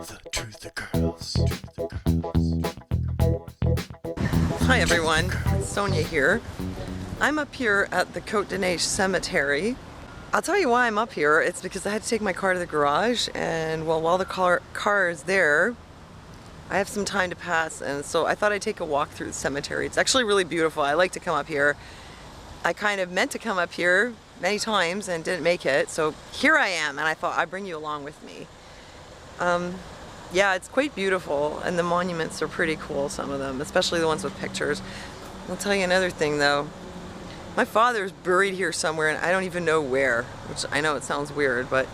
The Truth of Girls. Hi everyone, it's Sonia here. I'm up here at the Côte de Neige Cemetery. I'll tell you why I'm up here. It's because I had to take my car to the garage, and while the car is there, I have some time to pass, and so I thought I'd take a walk through the cemetery. It's actually really beautiful. I like to come up here. I kind of meant to come up here many times and didn't make it, so here I am, and I thought I'd bring you along with me. Yeah, it's quite beautiful, and the monuments are pretty cool, some of them, especially the ones with pictures. I'll tell you another thing though. My father's buried here somewhere, and I don't even know where, which I know it sounds weird, but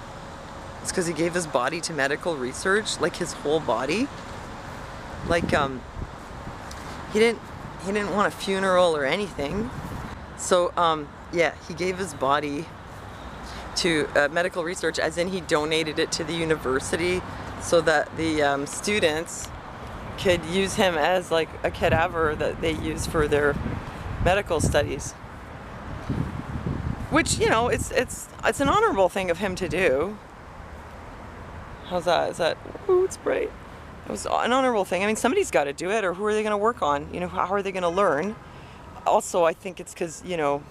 it's because he gave his body to medical research, like his whole body. Like, he didn't want a funeral or anything. So, yeah, he gave his body to medical research, as in he donated it to the university so that the students could use him as like a cadaver that they use for their medical studies. Which, you know, it's an honorable thing of him to do. How's that? Is that, ooh, it's bright. It was an honorable thing. I mean, somebody's got to do it, or who are they going to work on? You know, how are they going to learn? Also, I think it's because, you know,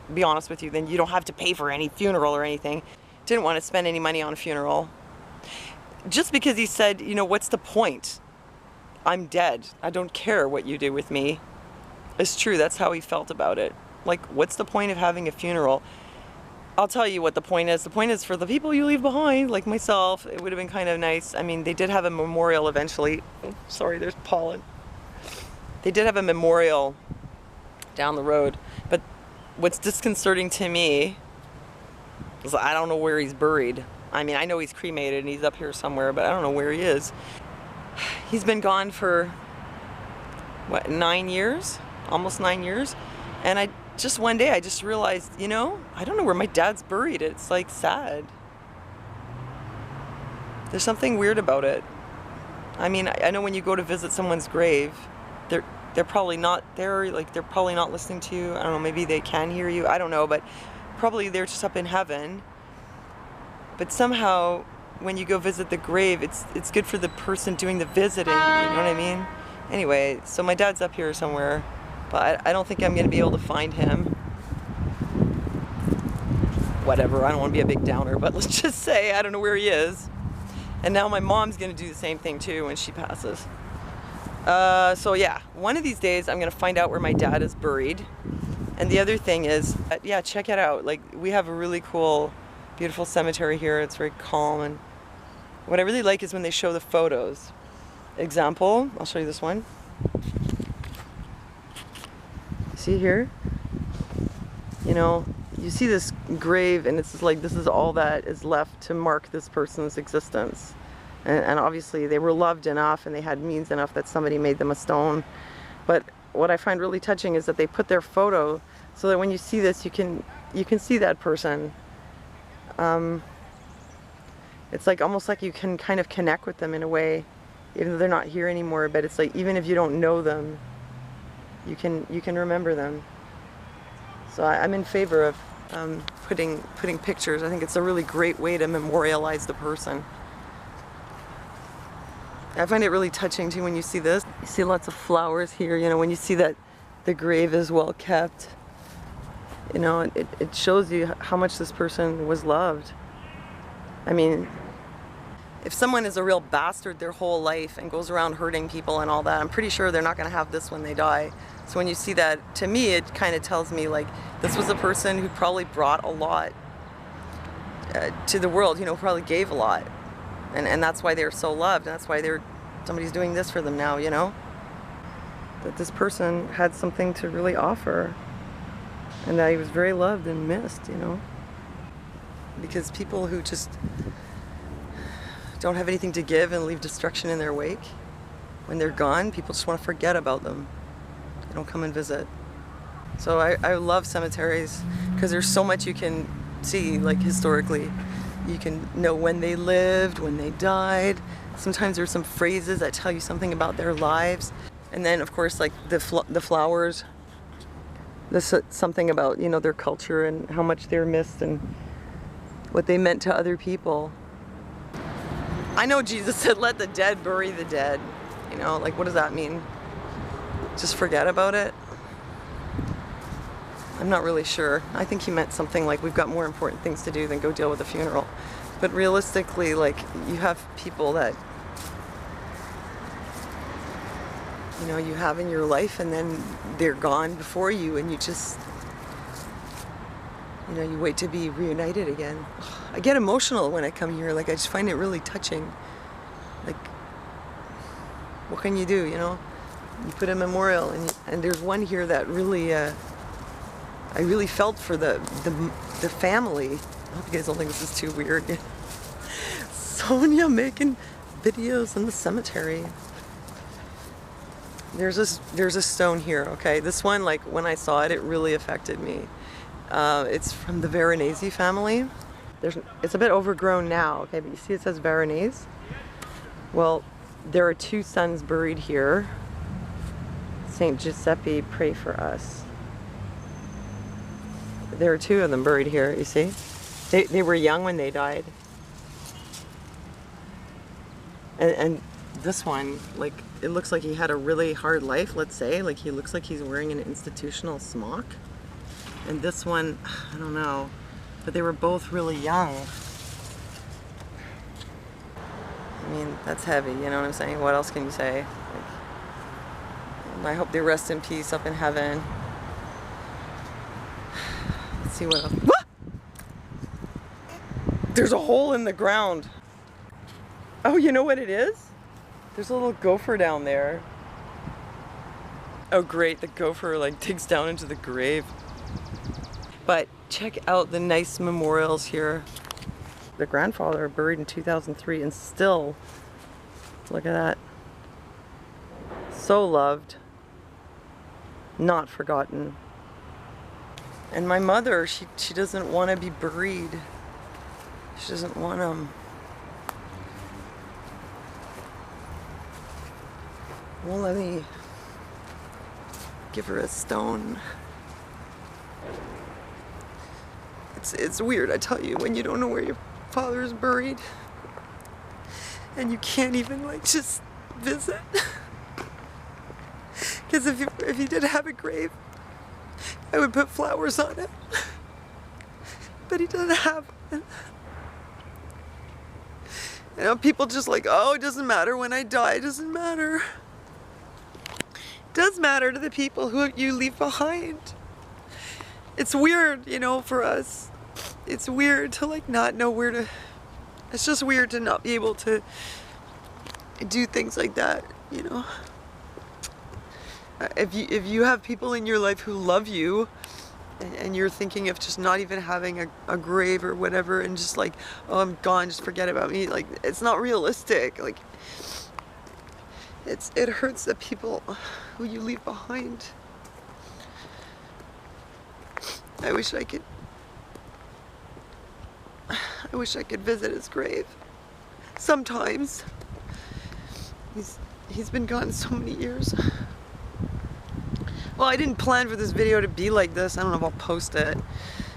to be honest with you, then you don't have to pay for any funeral or anything. Didn't want to spend any money on a funeral. Just because he said, you know, what's the point? I'm dead. I don't care what you do with me. It's true, that's how he felt about it. Like, what's the point of having a funeral? I'll tell you what the point is. The point is for the people you leave behind, like myself, it would have been kind of nice. I mean, they did have a memorial eventually. Oh, sorry, there's pollen. They did have a memorial down the road, but what's disconcerting to me is I don't know where he's buried. I mean, I know he's cremated and he's up here somewhere, but I don't know where he is. He's been gone for, what, 9 years? Almost 9 years. And one day I just realized, you know, I don't know where my dad's buried. It's like sad. There's something weird about it. I mean, I know when you go to visit someone's grave, they're probably not there, like they're probably not listening to you. I don't know, maybe they can hear you. I don't know, but probably they're just up in heaven. But somehow, when you go visit the grave, it's good for the person doing the visiting, you know what I mean? Anyway, so my dad's up here somewhere, but I don't think I'm going to be able to find him. Whatever, I don't want to be a big downer, but let's just say I don't know where he is. And now my mom's going to do the same thing too when she passes. So yeah, one of these days I'm going to find out where my dad is buried. And the other thing is, yeah, check it out. Like, we have a really cool, beautiful cemetery here. It's very calm, and what I really like is when they show the photos. Example, I'll show you this one. See here? You know, you see this grave, and it's just like, this is all that is left to mark this person's existence. And obviously they were loved enough and they had means enough that somebody made them a stone. But what I find really touching is that they put their photo so that when you see this, you can see that person. It's like almost like you can kind of connect with them in a way, even though they're not here anymore. But it's like, even if you don't know them, you can remember them. So I'm in favor of putting pictures. I think it's a really great way to memorialize the person. I find it really touching too when you see this. You see lots of flowers here, you know, when you see that the grave is well kept. You know, it shows you how much this person was loved. I mean, if someone is a real bastard their whole life and goes around hurting people and all that, I'm pretty sure they're not going to have this when they die. So when you see that, to me, it kind of tells me, like, this was a person who probably brought a lot to the world, you know, probably gave a lot. And that's why they're so loved, and that's why somebody's doing this for them now, you know? That this person had something to really offer, and that he was very loved and missed, you know? Because people who just don't have anything to give and leave destruction in their wake, when they're gone, people just want to forget about them. They don't come and visit. So I love cemeteries because there's so much you can see, like, historically. You can know when they lived, when they died. Sometimes there's some phrases that tell you something about their lives. And then, of course, like the flowers, there's something about, you know, their culture and how much they're missed and what they meant to other people. I know Jesus said, let the dead bury the dead. You know, like, what does that mean? Just forget about it? I'm not really sure. I think he meant something like, we've got more important things to do than go deal with a funeral. But realistically, like, you have people that, you know, you have in your life, and then they're gone before you, and you just, you know, you wait to be reunited again. I get emotional when I come here. Like, I just find it really touching. Like, what can you do, you know? You put a memorial, and there's one here that really, I really felt for the family. I hope you guys don't think this is too weird. Sonia making videos in the cemetery. There's a stone here, okay? This one, like, when I saw it, it really affected me. It's from the Veronese family. It's a bit overgrown now, okay? But you see it says Veronese? Well, there are 2 sons buried here. Saint Giuseppe, pray for us. There are 2 of them buried here, you see? They were young when they died. And this one, like, it looks like he had a really hard life, let's say. Like, he looks like he's wearing an institutional smock. And this one, I don't know. But they were both really young. I mean, that's heavy, you know what I'm saying? What else can you say? Like, I hope they rest in peace up in heaven. Let's see what else. What? There's a hole in the ground. Oh, you know what it is? There's a little gopher down there. Oh great, the gopher like digs down into the grave. But check out the nice memorials here. The grandfather buried in 2003 and still, look at that. So loved, not forgotten. And my mother, she doesn't want to be buried. She doesn't want them. Well, let me give her a stone. It's weird, I tell you, when you don't know where your father is buried and you can't even like just visit. Because if he did have a grave, I would put flowers on it. But he doesn't have it. You know, people just like, oh, it doesn't matter when I die, it doesn't matter. It does matter to the people who you leave behind. It's weird, you know, for us. It's weird to like not know where to, it's just weird to not be able to do things like that, you know. If you have people in your life who love you, and you're thinking of just not even having a grave or whatever, and just like, oh, I'm gone, just forget about me, like, it's not realistic. Like, it hurts the people who you leave behind. I wish I could visit his grave sometimes. He's been gone so many years. Well, I didn't plan for this video to be like this. I don't know if I'll post it.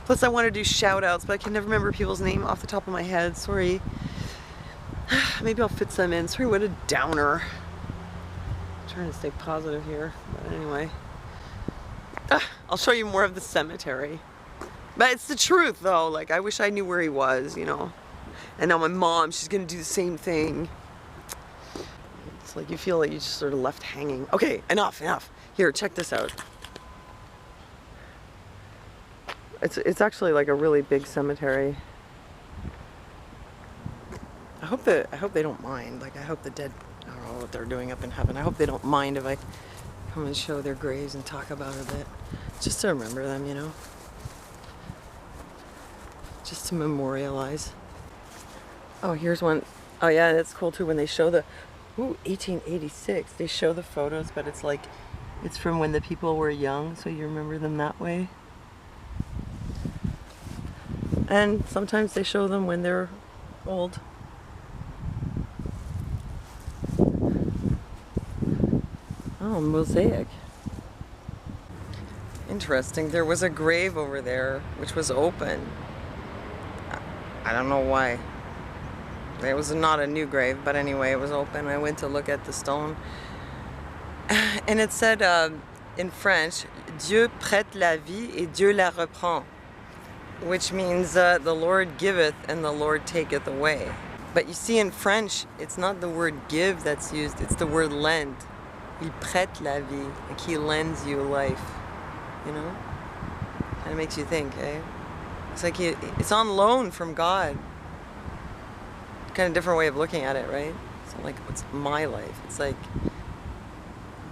Plus, I want to do shout outs, but I can never remember people's name off the top of my head. Sorry. Maybe I'll fit some in. Sorry, what a downer. I'm trying to stay positive here. But anyway. I'll show you more of the cemetery. But it's the truth, though. Like, I wish I knew where he was, you know. And now my mom, she's going to do the same thing. It's like you feel like you just sort of left hanging. Okay, enough. Here, check this out. It's actually like a really big cemetery. I hope they don't mind. Like, I hope the dead, I don't know what they're doing up in heaven. I hope they don't mind if I come and show their graves and talk about it a bit. Just to remember them, you know. Just to memorialize. Oh, here's one. Oh yeah, that's cool too when they show the, ooh, 1886. They show the photos, but it's like, it's from when the people were young, so you remember them that way. And sometimes they show them when they're old. Oh, mosaic. Interesting. There was a grave over there which was open. I don't know why. It was not a new grave, but anyway, it was open. I went to look at the stone. And it said in French, Dieu prête la vie et Dieu la reprend, which means the Lord giveth and the Lord taketh away. But you see, in French, it's not the word give that's used, it's the word lend. Il prête la vie, like he lends you life, you know? Kind of makes you think, eh? It's like it's on loan from God. Kind of different way of looking at it, right? It's not like it's my life. It's like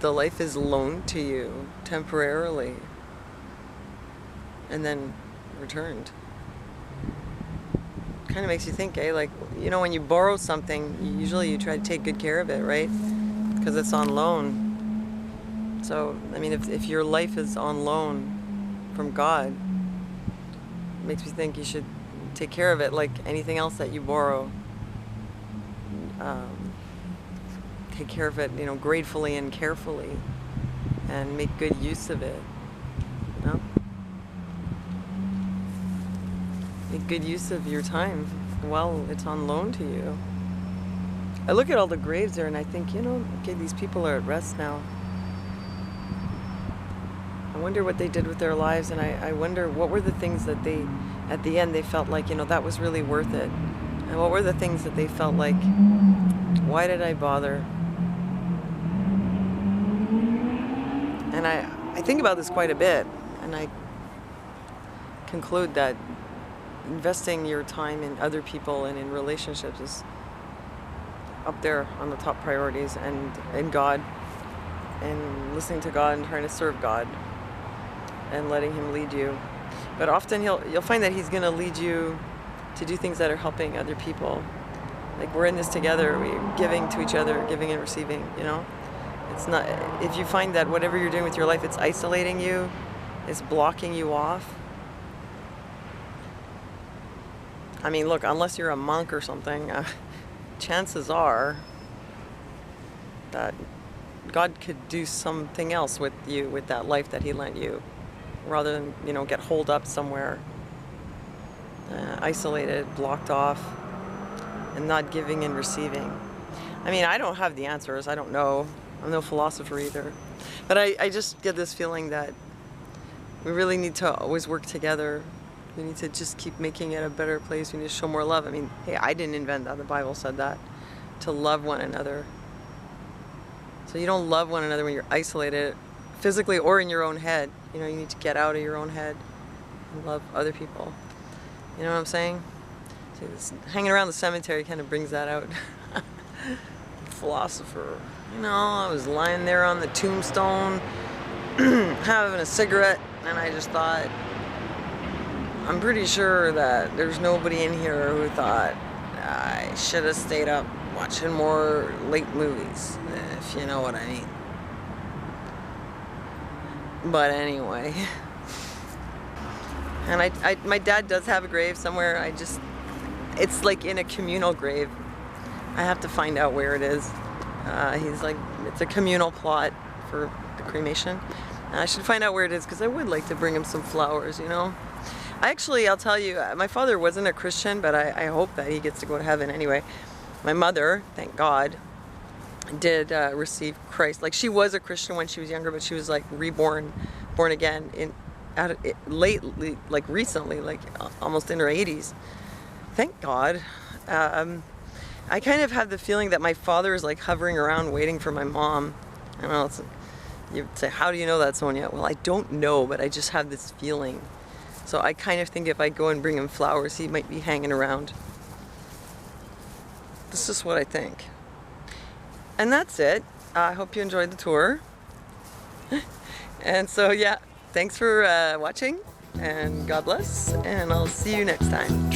the life is loaned to you temporarily and then returned. Kind of makes you think, eh? Like, you know, when you borrow something, usually you try to take good care of it, right? Because it's on loan. So, I mean, if your life is on loan from God, it makes me think you should take care of it like anything else that you borrow. Take care of it, you know, gratefully and carefully, and make good use of it, you know? Make good use of your time while it's on loan to you. I look at all the graves there and I think, you know, okay, these people are at rest now. I wonder what they did with their lives, and I wonder what were the things that they, at the end, they felt like, you know, that was really worth it. And what were the things that they felt like, why did I bother? And I think about this quite a bit, and I conclude that investing your time in other people and in relationships is up there on the top priorities, and in God, and listening to God and trying to serve God and letting Him lead you. But often you'll find that He's going to lead you to do things that are helping other people. Like, we're in this together, we're giving to each other, giving and receiving, you know? It's not, if you find that whatever you're doing with your life, it's isolating you, it's blocking you off. I mean, look, unless you're a monk or something, chances are that God could do something else with you, with that life that He lent you, rather than, you know, get holed up somewhere, isolated, blocked off, and not giving and receiving. I mean, I don't have the answers. I don't know. I'm no philosopher either. But I just get this feeling that we really need to always work together. We need to just keep making it a better place. We need to show more love. I mean, hey, I didn't invent that. The Bible said that. To love one another. So you don't love one another when you're isolated, physically or in your own head. You know, you need to get out of your own head and love other people. You know what I'm saying? See, this, hanging around the cemetery kind of brings that out. Philosopher. You know, I was lying there on the tombstone, having a cigarette, and I just thought, I'm pretty sure that there's nobody in here who thought I should have stayed up watching more late movies, if you know what I mean. But anyway. And my dad does have a grave somewhere. It's like in a communal grave. I have to find out where it is. He's like, it's a communal plot for the cremation. And I should find out where it is, because I would like to bring him some flowers, you know. I'll tell you, my father wasn't a Christian, but I hope that he gets to go to heaven anyway. My mother, thank God, did receive Christ. Like, she was a Christian when she was younger, but she was like born again lately, like recently, like almost in her 80s. Thank God. I kind of have the feeling that my father is like hovering around waiting for my mom. I don't know, you'd say, how do you know that, Sonia? Well, I don't know, but I just have this feeling. So I kind of think if I go and bring him flowers, he might be hanging around. This is what I think. And that's it. I hope you enjoyed the tour. And so, yeah, thanks for watching, and God bless, and I'll see you next time.